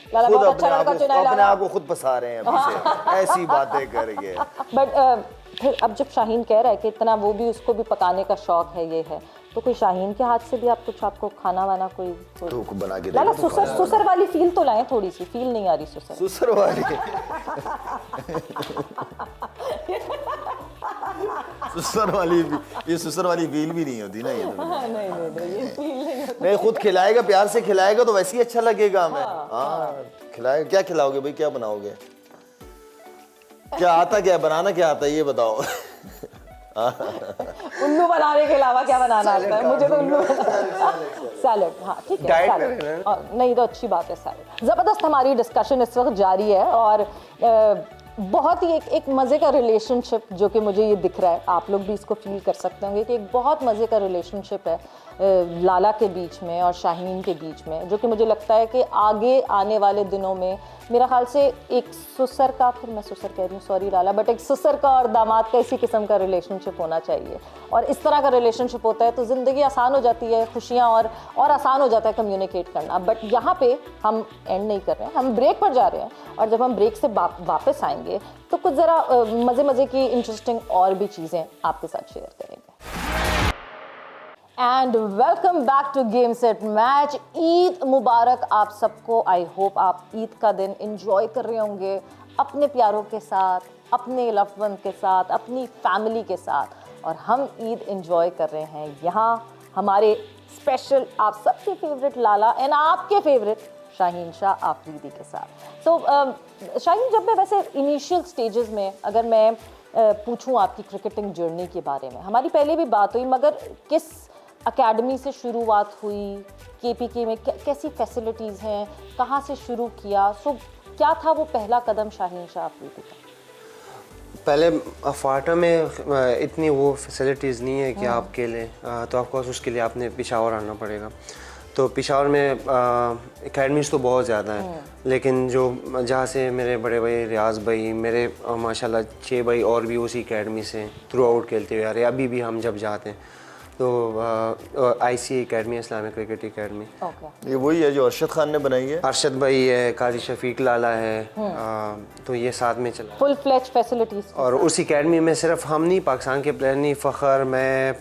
लाला खुद बहुत अच्छा लड़का चुना है अपने लाला। आप को खुद फंसा रहे हैं अभी से, ऐसी बातें करके। बट फिर अब जब शाहीन कह रहा है कि इतना वो भी, उसको भी पकाने का शौक है, ये है, तो कोई शाहीन के हाथ से भी आप कुछ आपको खाना वाना कोई तो बना के लाला दे दो। सुसर वाली फील तो लाएं, थोड़ी सी फील नहीं आ रही सुसर वाली। ये सुसर वाली फील भी नहीं होती ना ये तो। नहीं ये फील नहीं होती। नहीं, खुद खिलाएगा, प्यार से खिलाएगा तो वैसे ही अच्छा लगेगा हमें। हाँ खिलाएगा। क्या खिलाओगे भाई, क्या बनाओगे? क्या आता, क्या बनाना क्या आता है ये बताओ। उल्लू बनाने के अलावा क्या बनाना आता है? मुझे तो उल्लू सैलड। हाँ ठीक है, सैलड नहीं तो अच्छी बात है सैलड। ज़बरदस्त हमारी डिस्कशन इस वक्त जारी है और बहुत ही एक मज़े का रिलेशनशिप जो कि मुझे ये दिख रहा है, आप लोग भी इसको फील कर सकते होंगे कि एक बहुत मज़े का रिलेशनशिप है लाला के बीच में और शाहीन के बीच में, जो कि मुझे लगता है कि आगे आने वाले दिनों में मेरा ख्याल से एक ससुर का, फिर मैं ससुर कह रही हूँ सॉरी लाला, बट एक ससुर का और दामाद का इसी किस्म का रिलेशनशिप होना चाहिए। और इस तरह का रिलेशनशिप होता है तो ज़िंदगी आसान हो जाती है, खुशियाँ और आसान हो जाता है कम्युनिकेट करना। बट यहाँ पे हम एंड नहीं कर रहे हैं, हम ब्रेक पर जा रहे हैं और जब हम ब्रेक से वापस आएंगे तो कुछ ज़रा मज़े की इंटरेस्टिंग और भी चीज़ें आपके साथ शेयर करेंगे। And welcome back to game set match. Eid Mubarak आप सबको। आई होप आप ईद का दिन एंजॉय कर रहे होंगे अपने प्यारों के साथ, अपने लव्ड वन के साथ, अपनी फैमिली के साथ। और हम ईद एंजॉय कर रहे हैं यहाँ हमारे स्पेशल, आप सबके फेवरेट लाला एंड आपके फेवरेट शाहीन शाह आफरीदी के साथ। तो शाहीन, जब मैं वैसे इनिशियल स्टेजेस में अगर मैं पूछूं आपकी क्रिकेटिंग जर्नी के बारे में, हमारी पहले भी बात हुई, मगर किस एकेडमी से शुरुआत हुई, केपीके में कैसी फैसिलिटीज़ हैं, कहाँ से शुरू किया, सो क्या था वो पहला कदम शाहीन शाह अफरीदी का? पहले फाटा में इतनी वो फैसिलिटीज़ नहीं है कि आप खेलें, तो ऑफकोर्स उसके लिए आपने पेशावर आना पड़ेगा। तो पेशावर में एकेडमीज़ तो बहुत ज़्यादा हैं, लेकिन जो जहाँ से मेरे बड़े भाई रियाज भाई, मेरे माशाल्लाह 6 भाई और भी उसी एकेडमी से थ्रू आउट खेलते हुए आ रहे हैं। अभी भी हम जब जाते हैं तो ICA academy, Islamic cricket academy, ये वही है जो अरशद खान ने बनाई है। अरशद भाई है, काजी शफीक लाला है, तो ये साथ में चला फुल फ्लेज फैसिलिटीज़। और उस एकेडमी में सिर्फ हम नहीं, पाकिस्तान के प्लेयर नहीं, फ़खर, मैं,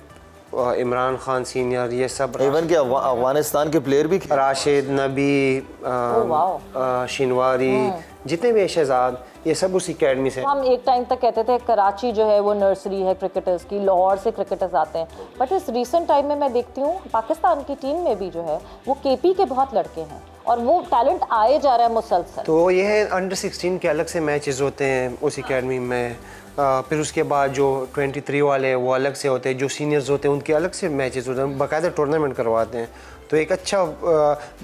इमरान खान सीनियर, ये सब, इवन के अफगानिस्तान के प्लेयर भी, राशिद, नबी, शिनवारी, जितने भी शहजाद, ये सब उसी एकेडमी से। हम एक टाइम तक कहते थे कराची जो है वो नर्सरी है क्रिकेटर्स की, लाहौर से क्रिकेटर्स आते हैं, बट इस रिसेंट टाइम में मैं देखती हूँ पाकिस्तान की टीम में भी जो है वो KP के बहुत लड़के हैं और वो टैलेंट आए जा रहा है मुसलसल। तो ये है अंडर 16 के अलग से मैचेस होते हैं उस एकेडमी में, फिर उसके बाद जो 23 वाले वो अलग से होते हैं, जो सीनियर्स होते हैं उनके अलग से मैचेस होते हैं, बाकायदा टूर्नामेंट करवाते हैं। तो एक अच्छा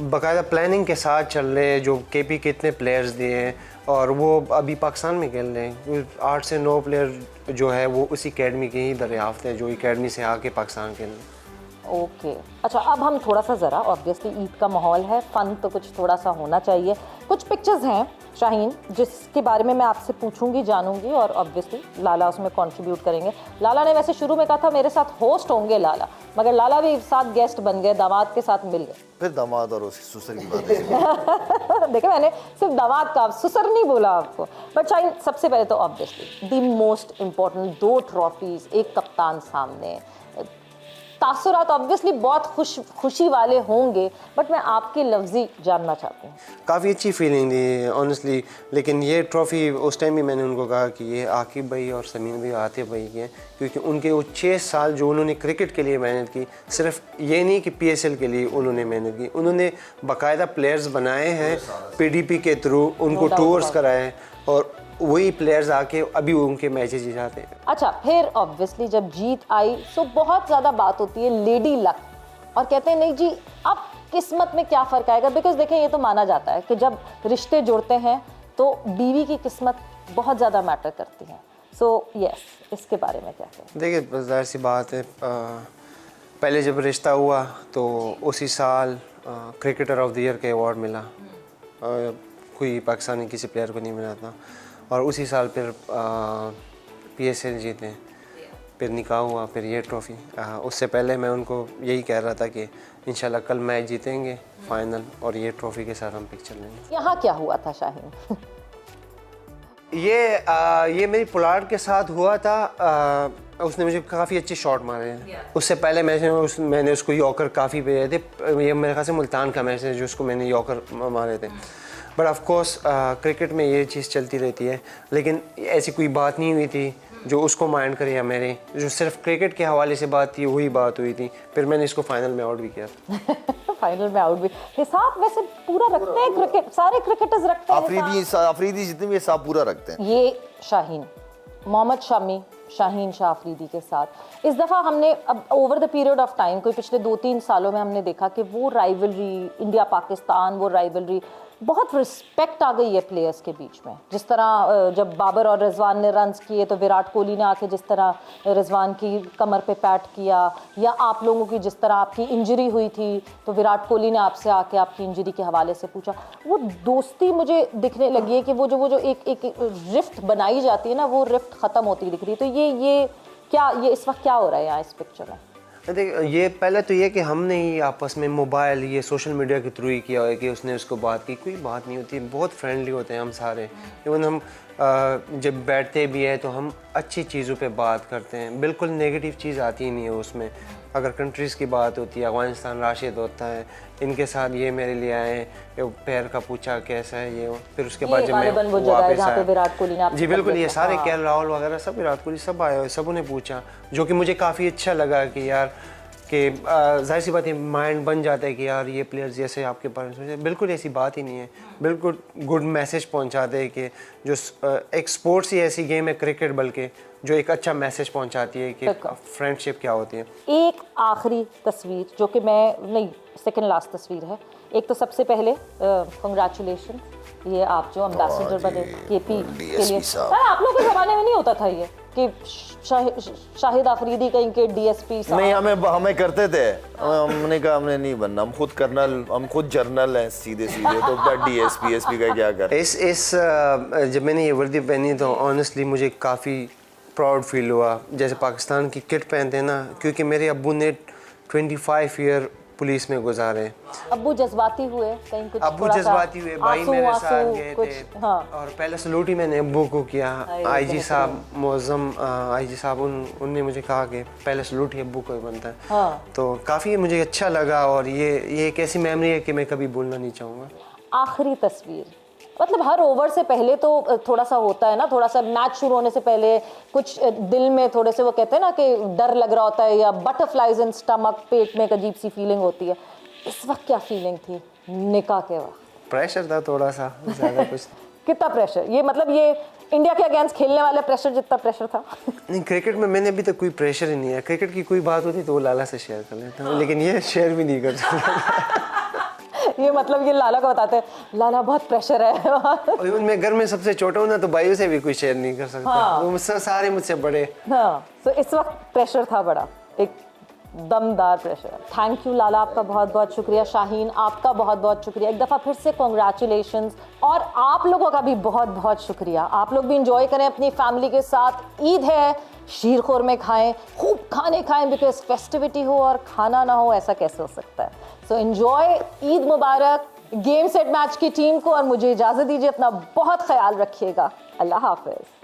बाकायदा प्लानिंग के साथ चल रहे हैं, जो केपी के इतने प्लेयर्स दिए हैं और वो अभी पाकिस्तान में खेल रहे हैं। 8 से 9 प्लेयर जो है वो उसी एकेडमी के ही दरियाफ्त है, जो एकेडमी से आके पाकिस्तान खेल रहे हैं। ओके अच्छा, अब हम थोड़ा सा ज़रा, ऑब्वियसली ईद का माहौल है, फ़न तो कुछ थोड़ा सा होना चाहिए। कुछ पिक्चर्स हैं शाहीन जिसके बारे में मैं आपसे पूछूंगी, जानूंगी, और ऑब्वियसली लाला उसमें कंट्रीब्यूट करेंगे। लाला ने वैसे शुरू में कहा था मेरे साथ होस्ट होंगे लाला, मगर लाला भी साथ गेस्ट बन गए, दामाद के साथ मिल गए। फिर दामाद और उसकी ससुर की बात है। देखिए मैंने सिर्फ दामाद का, ससुर नहीं बोला आपको। बट शाहीन, सबसे पहले तो obviously the most important 2 trophies, एक कप्तान सामने, तासुरात ऑब्वियसली बहुत खुशी वाले होंगे, बट मैं आपकी लफ्जी जानना चाहती हूँ। काफ़ी अच्छी फीलिंग थी ऑनेस्टली, लेकिन ये ट्रॉफ़ी उस टाइम भी मैंने उनको कहा कि ये आकिब भाई और समीन भाई, आतिफ भाई की है, क्योंकि उनके वो 6 साल जो उन्होंने क्रिकेट के लिए मेहनत की, सिर्फ ये नहीं कि PSL के लिए उन्होंने मेहनत की, उन्होंने बाकायदा प्लेयर्स बनाए हैं PDP के थ्रू, उनको टूर्स कराए और वही प्लेयर्स आके अभी उनके मैचेस जीताते हैं। अच्छा, फिर ऑब्वियसली जब जीत आई तो बहुत ज़्यादा बात होती है लेडी लक, और कहते हैं नहीं जी अब किस्मत में क्या फ़र्क आएगा, बिकॉज देखें ये तो माना जाता है कि जब रिश्ते जुड़ते हैं तो बीवी की किस्मत बहुत ज़्यादा मैटर करती है। सो यस, इसके बारे में क्या कहें? देखिए जाहिर सी बात है, पहले जब रिश्ता हुआ तो उसी साल क्रिकेटर ऑफ द ईयर का अवार्ड मिला, कोई पाकिस्तानी किसी प्लेयर को नहीं मिला था, और उसी साल फिर PSL जीते, फिर निकाह हुआ, फिर ये ट्रॉफ़ी। उससे पहले मैं उनको यही कह रहा था कि इंशाल्लाह कल मैच जीतेंगे फाइनल और ये ट्रॉफ़ी के साथ हम पिक चलेंगे। यहाँ क्या हुआ था शाहीन? ये मेरी पोलार्ड के साथ हुआ था। उसने मुझे काफ़ी अच्छे शॉट मारे हैं। उससे पहले मैंने उसको यॉर्कर काफ़ी भेजे थे। ये मेरे ख्याल से मुल्तान का मैच है जो उसको मैंने यॉर्कर मारे थे। बट ऑफ कोर्स क्रिकेट में ये चीज़ चलती रहती है, लेकिन ऐसी कोई बात नहीं हुई थी जो उसको माइंड करे या मेरे, जो सिर्फ क्रिकेट के हवाले से बात थी वही बात हुई थी। फिर मैंने इसको फाइनल में आउट भी किया। फाइनल में आउट भी। हिसाब वैसे पूरा रखते हैं क्रिकेट, सारे क्रिकेटर्स रखते हैं। अफरीदी जितने भी हिसाब पूरा रखते हैं। ये शाहीन, मोहम्मद शमी, शाहीन शाह अफरीदी के साथ इस दफ़ा हमने अब over the period of time, कोई पिछले 2-3 सालों में हमने देखा कि वो राइवलरी, इंडिया पाकिस्तान वो राइवलरी, बहुत रिस्पेक्ट आ गई है प्लेयर्स के बीच में। जिस तरह जब बाबर और रिजवान ने रन्स किए तो विराट कोहली ने आके जिस तरह रिजवान की कमर पे पैट किया, या आप लोगों की जिस तरह आपकी इंजरी हुई थी तो विराट कोहली ने आपसे आके आपकी इंजरी के हवाले से पूछा, वो दोस्ती मुझे दिखने लगी है कि वो जो एक रिफ्ट बनाई जाती है ना, वो रिफ्ट ख़त्म होती दिख रही है। तो ये इस वक्त क्या हो रहा है यहाँ इस पिक्चर में? देख, ये पहले तो ये कि हमने ही आपस में मोबाइल ये सोशल मीडिया के थ्रू ही किया है कि उसने उसको बात की, कोई बात नहीं होती, बहुत फ्रेंडली होते हैं हम सारे। इवन हम जब बैठते भी हैं तो हम अच्छी चीज़ों पे बात करते हैं, बिल्कुल नेगेटिव चीज़ आती ही नहीं है उसमें। अगर कंट्रीज़ की बात होती है, अफगानिस्तान राशिद होता है, इनके साथ ये मेरे लिए आए, पैर का पूछा कैसा है ये, फिर उसके बाद जब मैं वापस आया, जी बिल्कुल, ये सारे KL राहुल वगैरह सब, विराट कोहली सब आए हुए, सबों ने पूछा, जो कि मुझे काफ़ी अच्छा लगा कि यार कि जाहिर सी बात है माइंड बन जाता है कि यार ये प्लेयर्स जैसे आपके पास, बिल्कुल ऐसी बात ही नहीं है, बिल्कुल गुड मैसेज पहुंचाते हैं कि जो एक स्पोर्ट्स ही ऐसी गेम है क्रिकेट, बल्कि जो एक अच्छा मैसेज पहुंचाती है कि फ्रेंडशिप क्या होती है। एक आखिरी तस्वीर जो कि मैं नहीं, सेकंड लास्ट तस्वीर है। एक तो सबसे पहले कंग्रेचुलेशन, ये आप जो एम्बेसडर बने KP के लिए। आप लोगों के ज़माने में नहीं होता था ये कि शाहिद अफरीदी कहीं के DSP साहब? नहीं, हमें करते थे, हमने कहा हमने नहीं बनना, हम खुद कर्नल, हम खुद जर्नल हैं सीधे, तो DSP SP का क्या कर। जब मैंने ये वर्दी पहनी तो ऑनेस्टली मुझे काफ़ी प्राउड फील हुआ, जैसे पाकिस्तान की किट पहनते हैं ना, क्योंकि मेरे अब्बू ने 25 ईयर पुलिस में गुजारे। अब्बू जज़बाती हुए कहीं कुछ? अब्बू जज्बाती हुए, भाई मेरे साथ गए थे। हाँ। और पहले सलूट ही मैंने अब्बू को किया। IG साहब, मुअज़्ज़म IG साहब, उनने मुझे कहा कि पहले सलूट ही अब्बू को ही बनता है। हाँ। तो काफ़ी मुझे अच्छा लगा, और ये एक ऐसी मेमोरी है कि मैं कभी भूलना नहीं चाहूँगा। आखिरी तस्वीर, मतलब हर ओवर से पहले तो थोड़ा सा होता है ना, थोड़ा सा मैच शुरू होने से पहले कुछ दिल में थोड़े से वो कहते हैं ना कि डर लग रहा होता है, या बटरफ्लाइज इन स्टमक, पेट में एक अजीब सी फीलिंग होती है। इस वक्त क्या फीलिंग थी निकाह के वक्त? प्रेशर था थोड़ा सा, ज़्यादा कुछ कितना प्रेशर? ये मतलब ये इंडिया के अगेंस्ट खेलने वाले प्रेशर जितना प्रेशर था? नहीं, क्रिकेट में मैंने अभी तक कोई प्रेशर ही नहीं है। क्रिकेट की कोई बात होती तो वो लाला से शेयर कर लेता हूँ, लेकिन ये शेयर भी नहीं कर सकता। ये मतलब ये लाला को बताते हैं लाला बहुत प्रेशर है। और मैं घर में सबसे छोटा हूँ ना, तो भाइयों से भी कोई शेयर नहीं कर सकता। हाँ। वो मुझसे सारे मुझसे बड़े। हाँ, तो इस वक्त प्रेशर था बड़ा, एक दमदार प्रेशर। थैंक यू लाला, आपका बहुत बहुत शुक्रिया। शाहीन, आपका बहुत बहुत शुक्रिया। एक दफ़ा फिर से कॉन्ग्रेचुलेशंस। और आप लोगों का भी बहुत बहुत शुक्रिया। आप लोग भी इंजॉय करें अपनी फैमिली के साथ। ईद है, शीर खुरमे खाएं, खूब खाने खाएं, बिकॉज फेस्टिविटी हो और खाना ना हो ऐसा कैसे हो सकता है। सो एंजॉय, ईद मुबारक गेम सेट मैच की टीम को। और मुझे इजाज़त दीजिए, अपना बहुत ख्याल रखिएगा। अल्लाह हाफिज़।